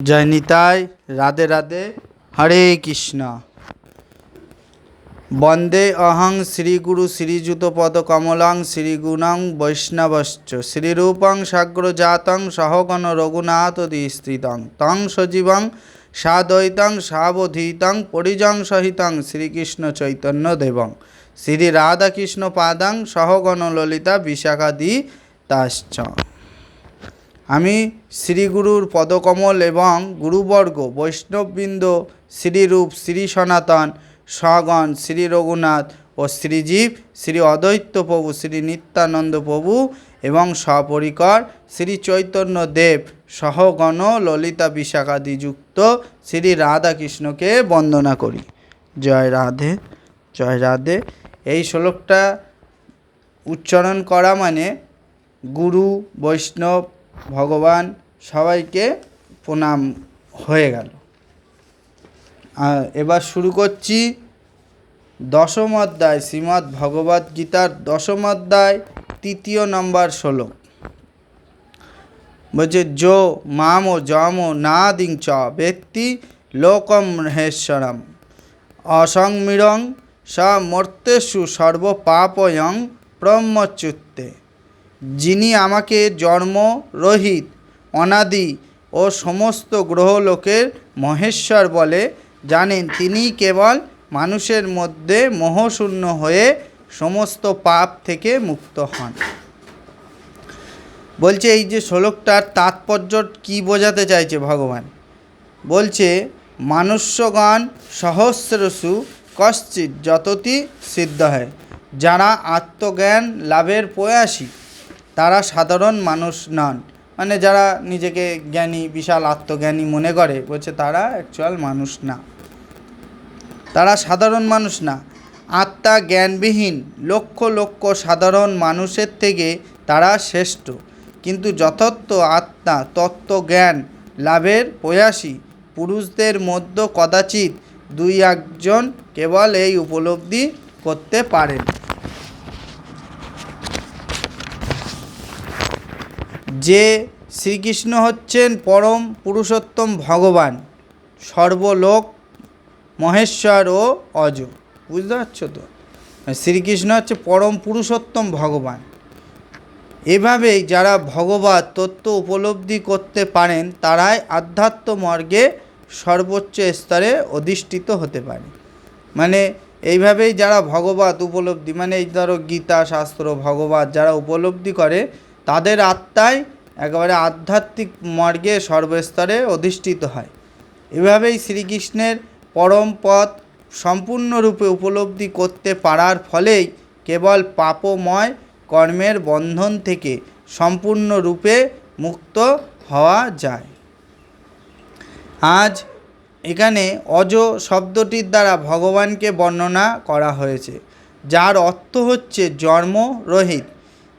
জয় নিতাই, রাধে রাধে, হরে কৃষ্ণ। বন্দে অহং শ্রীগুরু শ্রীযুত পদ কমলং শ্রীগুণং বৈষ্ণবশ্চ শ্রীরূপং সাগ্রজাতং সহগণ রঘুনাথদিস্থিতং তং সজীবং সাদ্বৈতং সাবধূতং পরিজং সহিতং শ্রীকৃষ্ণ চৈতন্য দেবং শ্রী রাধাকৃষ্ণ পাদং সহগণ ললিতা বিশাখাদি তাশ্চ। আমি শ্রীগুরুর পদকমল এবং গুরুবর্গ বৈষ্ণববৃন্দ শ্রীরূপ শ্রী সনাতন সগণ শ্রী রঘুনাথ ও শ্রীজীব শ্রী অদ্বৈত প্রভু শ্রী নিত্যানন্দ প্রভু এবং সপরিকর শ্রী চৈতন্য দেব সহগণ ললিতা বিশাখাদি যুক্ত শ্রী রাধাকৃষ্ণকে বন্দনা করি। জয় রাধে, জয় রাধে। এই শ্লোকটা উচ্চারণ করা মানে গুরু বৈষ্ণব ভগবান সবাইকে প্রণাম হয়ে গেল। এবার শুরু করছি দশম অধ্যায়, শ্রীমদ্ ভগবদ্ গীতার দশম অধ্যায় 3 নম্বর শ্লোক। বলছে যো মাম যম নাদিং চ ব্যক্তি লোকম মহেশ্বরম অসংমিরং স মর্তেষু সর্বপাপয়ং ব্রহ্মচ্যুতে। যিনি আমাকে জন্ম রহিত অনাদি ও সমস্ত গ্রহলোকের মহেশ্বর বলে জানেন, তিনি কেবল মানুষের মধ্যে মোহশূন্য হয়ে সমস্ত পাপ থেকে মুক্ত হন। বলছে এই যে শ্লোকটার তাৎপর্য কি বোঝাতে চাইছে ভগবান। বলছে মানুষ্যগণ সহস্রসু কশ্চিৎ যততি সিদ্ধ হয়। যারা আত্মজ্ঞান লাভের প্রয়াসী তারা সাধারণ মানুষ নন, মানে যারা নিজেকে জ্ঞানী বিশাল আত্মজ্ঞানী মনে করে, বলছে তারা অ্যাকচুয়াল মানুষ না, তারা সাধারণ মানুষ না। আত্মা জ্ঞানবিহীন লক্ষ লক্ষ সাধারণ মানুষের থেকে তারা শ্রেষ্ঠ। কিন্তু যথার্থ আত্মা তত্ত্বজ্ঞান লাভের প্রয়াসী পুরুষদের মধ্যে কদাচিৎ 2-1 জন কেবল এই উপলব্ধি করতে পারেন যে শ্রীকৃষ্ণ হচ্ছেন পরম পুরুষোত্তম ভগবান, সর্বলোক মহেশ্বর ও অজ। বুঝতে পারছো তো, শ্রীকৃষ্ণ হচ্ছে পরম পুরুষোত্তম ভগবান। এভাবেই যারা ভগবত তত্ত্ব উপলব্ধি করতে পারেন তারাই আধ্যাত্ম মার্গে সর্বোচ্চ স্তরে অধিষ্ঠিত হতে পারে। মানে এইভাবেই যারা ভগবত উপলব্ধি, মানে এই ধরো গীতা শাস্ত্র ভগবত যারা উপলব্ধি করে তাদের আত্মাই একেবারে আধ্যাত্মিক মার্গে সর্বস্তরে অধিষ্ঠিত হয়। এভাবেই শ্রীকৃষ্ণের পরম পথ সম্পূর্ণরূপে উপলব্ধি করতে পারার ফলেই কেবল পাপময় কর্মের বন্ধন থেকে সম্পূর্ণরূপে মুক্ত হওয়া যায়। আজ এখানে অজ শব্দটির দ্বারা ভগবানকে বর্ণনা করা হয়েছে, যার অর্থ হচ্ছে জন্মরহিত।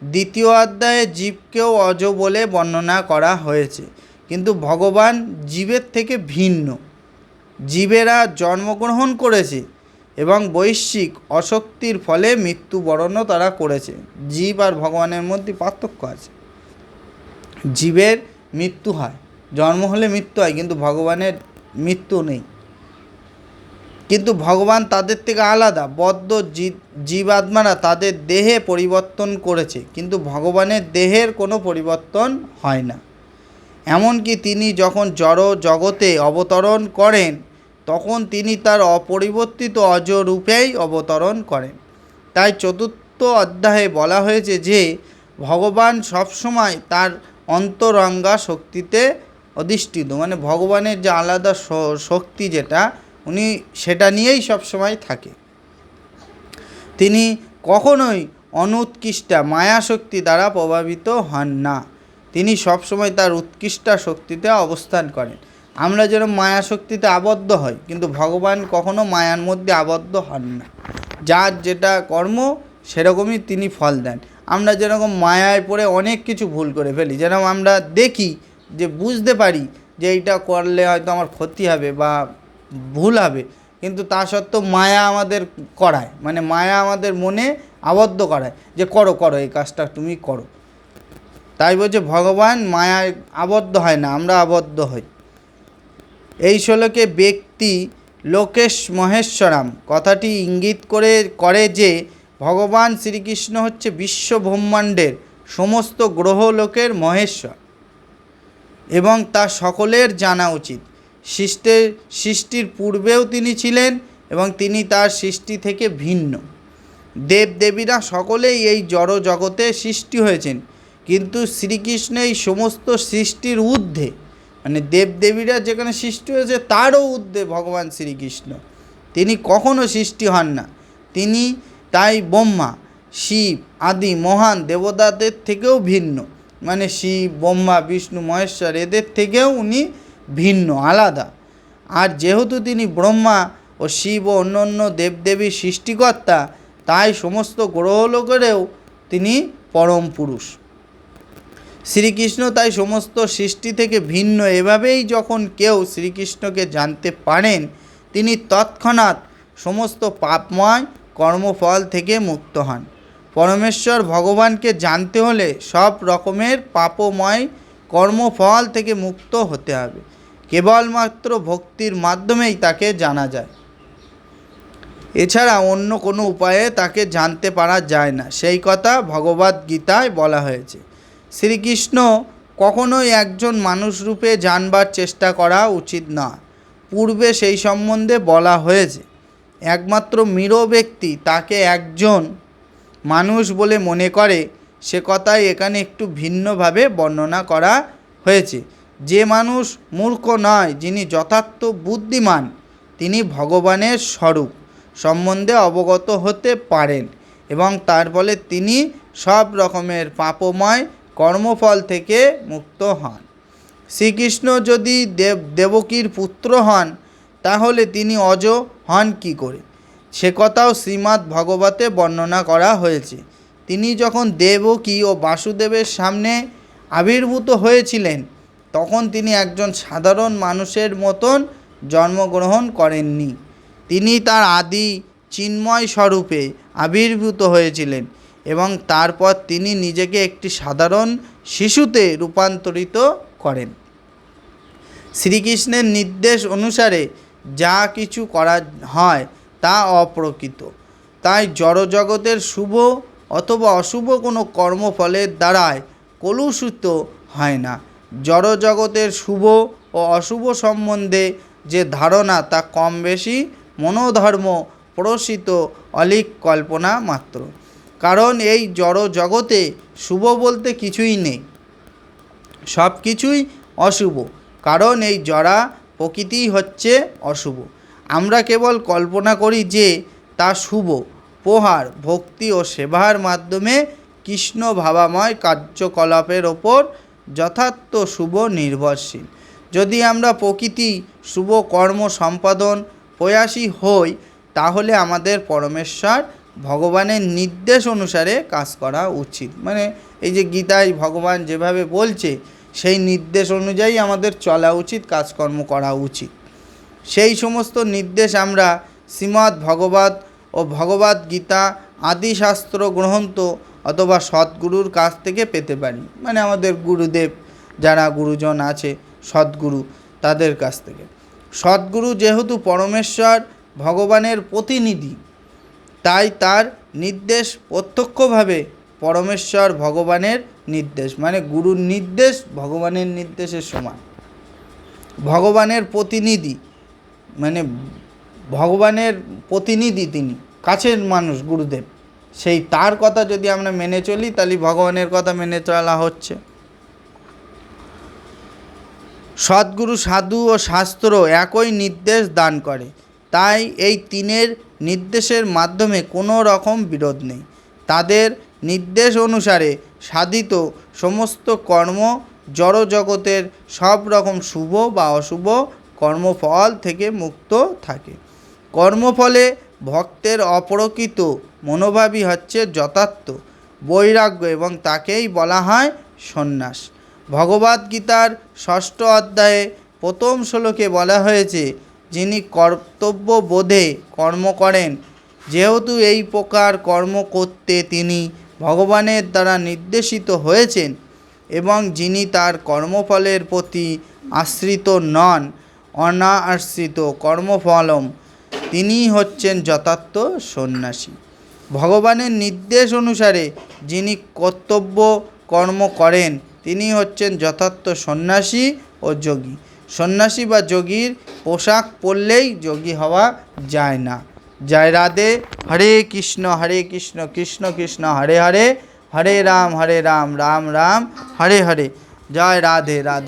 দ্বিতীয় অধ্যায়ে জীবকেও অজ বলে বর্ণনা করা হয়েছে, কিন্তু ভগবান জীবের থেকে ভিন্ন। জীবেরা জন্মগ্রহণ করেছে এবং বৈশ্বিক অশক্তির ফলে মৃত্যুবরণও তারা করেছে। জীব আর ভগবানের মধ্যে পার্থক্য আছে। জীবের মৃত্যু হয়, জন্ম হলে মৃত্যু হয়, কিন্তু ভগবানের মৃত্যু নেই। কিন্তু ভগবান তাদের থেকে আলাদা। বদ্ধ জীবাত্মারা তাদের দেহে পরিবর্তন করেছে, কিন্তু ভগবানের দেহের কোনো পরিবর্তন হয় না। এমনকি তিনি যখন জড় জগতে অবতরণ করেন তখন তিনি তার অপরিবর্তিত অজ রূপেই অবতরণ করেন। তাই 4th অধ্যায়ে বলা হয়েছে যে ভগবান সবসময় তার অন্তরঙ্গা শক্তিতে অধিষ্ঠিত, মানে ভগবানের যে আলাদা শক্তি যেটা উনি সেটা নিয়েই সবসময় থাকে। তিনি কখনোই অনুৎকৃষ্টা মায়া শক্তি দ্বারা প্রভাবিত হন না, তিনি সবসময় তার উৎকৃষ্টা শক্তিতে অবস্থান করেন। আমরা যেরকম মায়া শক্তিতে আবদ্ধ হই, কিন্তু ভগবান কখনো মায়ার মধ্যে আবদ্ধ হন না। যার যেটা কর্ম সেরকমই তিনি ফল দেন। আমরা যেরকম মায়ায় পড়ে অনেক কিছু ভুল করে ফেলি, যেরকম আমরা দেখি যে বুঝতে পারি যে এইটা করলে হয়তো আমার ক্ষতি হবে বা ভুল হবে, কিন্তু তা সত্ত্বেও মায়া আমাদের করায়, মানে মায়া আমাদের মনে আবদ্ধ করায় যে করো করো এই কাজটা তুমি করো। তাই বলছে ভগবান মায়ায় আবদ্ধ হয় না, আমরা আবদ্ধ হই। এই শ্লোকে ব্যক্তি লোকেশ মহেশ্বরাম কথাটি ইঙ্গিত করে যে ভগবান শ্রীকৃষ্ণ হচ্ছে বিশ্ব ব্রহ্মাণ্ডের সমস্ত গ্রহ লোকের মহেশ্বর এবং তা সকলের জানা উচিত। সৃষ্টির পূর্বেও তিনি ছিলেন এবং তিনি তার সৃষ্টি থেকে ভিন্ন। দেবদেবীরা সকলেই এই জড় জগতে সৃষ্টি হয়েছেন, কিন্তু শ্রীকৃষ্ণ এই সমস্ত সৃষ্টির ঊর্ধ্বে, মানে দেবদেবীরা যেখানে সৃষ্টি হয়েছে তারও ঊর্ধ্বে ভগবান শ্রীকৃষ্ণ। তিনি কখনো সৃষ্টি হন না। তিনি তাই ব্রহ্মা, শিব আদি মহান দেবতাদের থেকেও ভিন্ন, মানে শিব, ব্রহ্মা, বিষ্ণু, মহেশ্বর এদের থেকেও উনি ভিন্ন, আলাদা। আর যেহেতু তিনি ব্রহ্মা ও শিব ও অন্য অন্য দেবদেবীর সৃষ্টিকর্তা, তাই সমস্ত গ্রহলোকেরও তিনি পরম পুরুষ। শ্রীকৃষ্ণ তাই সমস্ত সৃষ্টি থেকে ভিন্ন। এভাবেই যখন কেউ শ্রীকৃষ্ণকে জানতে পারেন, তিনি তৎক্ষণাৎ সমস্ত পাপময় কর্মফল থেকে মুক্ত হন। পরমেশ্বর ভগবানকে জানতে হলে সব রকমের পাপময় কর্মফল থেকে মুক্ত হতে হবে। কেবলমাত্র ভক্তির মাধ্যমেই তাকে জানা যায়, এছাড়া অন্য কোনো উপায়ে তাকে জানতে পারা যায় না। সেই কথা ভগবদ্গীতায় বলা হয়েছে। শ্রীকৃষ্ণ কখনোই একজন মানুষ রূপে জানবার চেষ্টা করা উচিত নয়। পূর্বে সেই সম্বন্ধে বলা হয়েছে। একমাত্র মৃঢ় ব্যক্তি তাকে একজন মানুষ বলে মনে করে, সে কথাই এখানে একটু ভিন্নভাবে বর্ণনা করা হয়েছে। যে মানুষ মূর্খ নয়, যিনি যথার্থ বুদ্ধিমান, তিনি ভগবানের স্বরূপ সম্বন্ধে অবগত হতে পারেন এবং তার ফলে তিনি সব রকমের পাপময় কর্মফল থেকে মুক্ত হন। শ্রীকৃষ্ণ যদি দেবকীর পুত্র হন, তাহলে তিনি অজ হন কী করে, সে কথাও শ্রীমদ্ ভগবতে বর্ণনা করা হয়েছে। তিনি যখন দেবকী ও বাসুদেবের সামনে আবির্ভূত হয়েছিলেন, তখন তিনি একজন সাধারণ মানুষের মতন জন্মগ্রহণ করেননি। তিনি তার আদি চিন্ময় স্বরূপে আবির্ভূত হয়েছিলেন এবং তারপর তিনি নিজেকে একটি সাধারণ শিশুতে রূপান্তরিত করেন। শ্রীকৃষ্ণের নির্দেশ অনুসারে যা কিছু করা হয় তা অপ্রকৃত। তাই জড়জগতের শুভ অথবা অশুভ কোনো কর্মফলের দ্বারায় কলুষিত হয় না। জড়জগতের শুভ ও অশুভ সম্বন্ধে যে ধারণা, তা কম বেশি মনোধর্ম প্রসিত অলীক কল্পনা মাত্র। কারণ এই জড় জগতে শুভ বলতে কিছুই নেই, সব কিছুই অশুভ। কারণ এই জড়া প্রকৃতিই হচ্ছে অশুভ। আমরা কেবল কল্পনা করি যে তা শুভ। প্রহার, ভক্তি ও সেবার মাধ্যমে কৃষ্ণ ভাবাময় কার্যকলাপের ওপর যথার্থ শুভ নির্ভরশীল। যদি আমরা প্রকৃতি শুভ কর্ম সম্পাদন প্রয়াসী হই, তাহলে আমাদের পরমেশ্বর ভগবানের নির্দেশ অনুসারে কাজ করা উচিত। মানে এই যে গীতায় ভগবান যেভাবে বলছে, সেই নির্দেশ অনুযায়ী আমাদের চলা উচিত, কাজকর্ম করা উচিত। সেই সমস্ত নির্দেশ আমরা শ্রীমদ্ ভগবত ও ভগবদ্গীতা আদি শাস্ত্র গ্রন্থ অথবা সদ্গুরুর কাছ থেকে পেতে পারি। মানে আমাদের গুরুদেব যারা গুরুজন আছে, সদ্গুরু, তাদের কাছ থেকে। সদ্গুরু যেহেতু পরমেশ্বর ভগবানের প্রতিনিধি, তাই তার নির্দেশ প্রত্যক্ষভাবে পরমেশ্বর ভগবানের নির্দেশ, মানে গুরুর নির্দেশ ভগবানের নির্দেশের সমান। ভগবানের প্রতিনিধি, মানে ভগবানের প্রতিনিধি, তিনি কাছের মানুষ গুরুদেব। সেই তার কথা যদি আমরা মেনে চলি, তাহলে ভগবানের কথা মেনে চলা হচ্ছে। সদ্গুরু, সাধু ও শাস্ত্র একই নির্দেশ দান করে। তাই এই তিনের নির্দেশের মাধ্যমে কোনো রকম বিরোধ নেই। তাদের নির্দেশ অনুসারে সাধিত সমস্ত কর্ম জড়জগতের সব রকম শুভ বা অশুভ কর্মফল থেকে মুক্ত থাকে। কর্মফলে ভক্তের অপ্রকৃত মনোভাবই হচ্ছে যথার্থ বৈরাগ্য এবং তাকেই বলা হয় সন্ন্যাস। ভগবদ্গীতার 6ষ্ঠ অধ্যায়ে প্রথম শ্লোকে বলা হয়েছে, যিনি কর্তব্যবোধে কর্ম করেন, যেহেতু এই প্রকার কর্ম করতে তিনি ভগবানের দ্বারা নির্দেশিত হয়েছেন এবং যিনি তার কর্মফলের প্রতি আশ্রিত নন, অনাশ্রিত কর্মফলম, তিনিই হচ্ছেন যথার্থ সন্ন্যাসী। ভগবানের নির্দেশ অনুসারে যিনি কর্তব্য কর্ম করেন তিনি হচ্ছেন যথার্থ সন্ন্যাসী ও যোগী। সন্ন্যাসী বা যোগীর পোশাক পরলেই যোগী হওয়া যায় না। জয় রাধে। হরে কৃষ্ণ কৃষ্ণ কৃষ্ণ হরে হরে, হরে রাম রাম রাম হরে হরে। জয় রাধে রাধে।